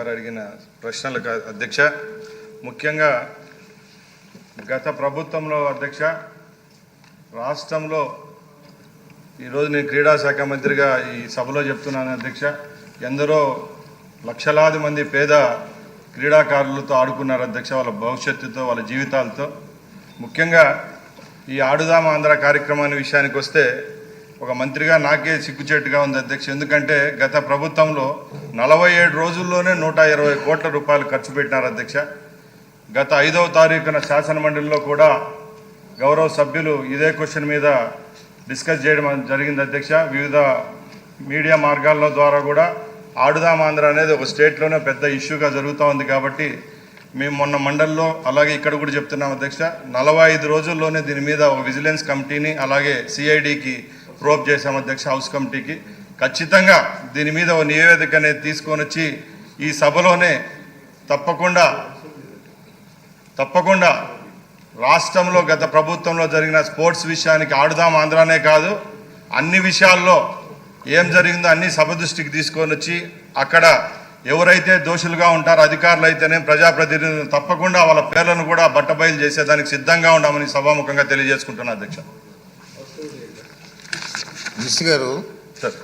అడిగిన ప్రశ్నలకు అధ్యక్ష, ముఖ్యంగా గత ప్రభుత్వంలో అధ్యక్ష రాష్ట్రంలో ఈరోజు నేను క్రీడా శాఖ మంత్రిగా ఈ సభలో చెప్తున్నాను అధ్యక్ష, ఎందరో లక్షలాది మంది పేద క్రీడాకారులతో ఆడుకున్నారు అధ్యక్ష, వాళ్ళ భవిష్యత్తుతో వాళ్ళ జీవితాలతో. ముఖ్యంగా ఈ ఆడుదాం ఆంధ్ర కార్యక్రమాన్ని విషయానికి వస్తే ఒక మంత్రిగా నాకే సిగ్గుచేటుగా ఉంది అధ్యక్ష. ఎందుకంటే గత ప్రభుత్వంలో 47 రోజుల్లోనే 120 కోట్ల రూపాయలు ఖర్చు పెట్టినారు అధ్యక్ష. గత 5వ తారీఖున శాసనమండలిలో కూడా గౌరవ సభ్యులు ఇదే క్వశ్చన్ మీద డిస్కస్ చేయడం జరిగింది అధ్యక్ష. వివిధ మీడియా మార్గాల ద్వారా కూడా ఆడుదాం ఆంధ్ర అనేది ఒక స్టేట్లోనే పెద్ద ఇష్యూగా జరుగుతూ ఉంది. కాబట్టి మేము మొన్న మండలిలో అలాగే ఇక్కడ కూడా చెప్తున్నాం అధ్యక్ష, 45 రోజుల్లోనే దీని మీద ఒక విజిలెన్స్ కమిటీని అలాగే సిఐడికి ప్రోబ్ చేశాం అధ్యక్ష, హౌస్ కమిటీకి. ఖచ్చితంగా దీని మీద ఒక నివేదిక అనేది తీసుకొని వచ్చి ఈ సభలోనే తప్పకుండా రాష్ట్రంలో గత ప్రభుత్వంలో జరిగిన స్పోర్ట్స్ విషయానికి ఆడుదాం ఆంధ్రానే కాదు అన్ని విషయాల్లో ఏం జరిగిందో అన్ని సభ దృష్టికి తీసుకొని వచ్చి అక్కడ ఎవరైతే దోషులుగా ఉంటారో అధికారులు అయితేనే ప్రజాప్రతినిధులు తప్పకుండా వాళ్ళ పేర్లను కూడా బట్టబయలు చేసేదానికి సిద్ధంగా ఉన్నామని సభాముఖంగా తెలియజేసుకుంటున్నాను అధ్యక్ష. మినిస్టర్ గారు, సార్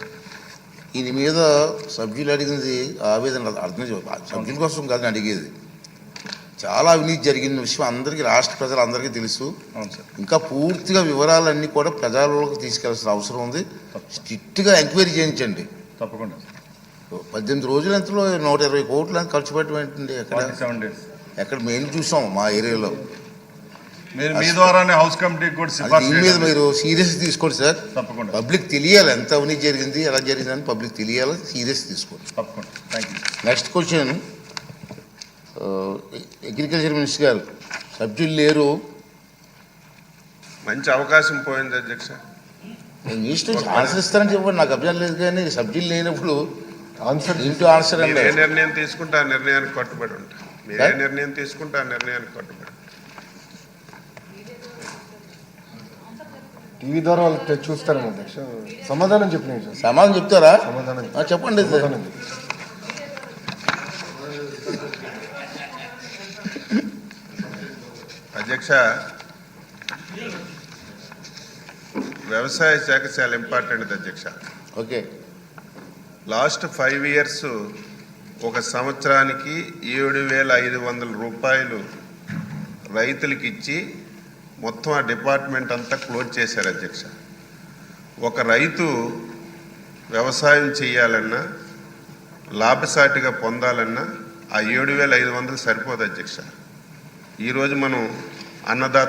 దీని మీద సభ్యులు అడిగింది ఆవేదన అర్థం సభ్యుల కోసం కాదని అడిగేది. చాలా అవినీతి జరిగిన విషయం అందరికీ రాష్ట్ర ప్రజలందరికీ తెలుసు. ఇంకా పూర్తిగా వివరాలన్నీ కూడా ప్రజల్లోకి తీసుకెళ్లాల్సిన అవసరం ఉంది. స్ట్రిక్ట్గా ఎంక్వైరీ చేయించండి తప్పకుండా. 18 రోజులు ఎంతలో 120 కోట్లు అని ఖర్చు పెట్టడం ఏంటండి? ఎక్కడ మేము చూసాం మా ఏరియాలో. మీ ద్వారానే హౌస్ కమిటీకి కూడా దీని మీద మీరు సీరియస్ తీసుకోండి సార్. తప్పకుండా పబ్లిక్ తెలియాలి ఎంత అవినీతి జరిగింది ఎలా జరిగిందని పబ్లిక్ తెలియాలి. సీరియస్ తీసుకోండి తప్పకుండా. Thank you. Next question, agriculture minister గారు, సభ్యులు లేరు. మంచి అవకాశం పోయింది అధ్యక్ష. మీ ఇష్టం ఆన్సర్ ఇస్తారని చెప్పండి, నాకు అభ్యంతరం లేదు. కానీ సభ్యులు లేనప్పుడు ఆన్సర్ ఇంటూ ఆన్సర్ అంటే ఏ నిర్ణయం తీసుకుంటే ఆ నిర్ణయానికి కట్టుబడి ఉంటా. మీరు ఏ నిర్ణయం తీసుకుంటే ఆ నిర్ణయానికి కట్టుబడి. టీవీ ద్వారా వాళ్ళు చూస్తారని అధ్యక్ష. సమాధానం చెప్పిన సమాధానం చెప్తారా? సమాధానం చెప్పండి. అధ్యక్ష, వ్యవసాయ శాఖ చాలా ఇంపార్టెంట్ అధ్యక్ష. ఓకే. లాస్ట్ 5 years ఒక సంవత్సరానికి 7,500 రూపాయలు రైతులకి ఇచ్చి మొత్తం ఆ డిపార్ట్మెంట్ అంతా క్లోజ్ చేశారు అధ్యక్ష. ఒక రైతు వ్యవసాయం చేయాలన్నా లాభసాటిగా పొందాలన్నా ఆ 7,500 సరిపోదు అధ్యక్ష. ఈరోజు మనం అన్నదాత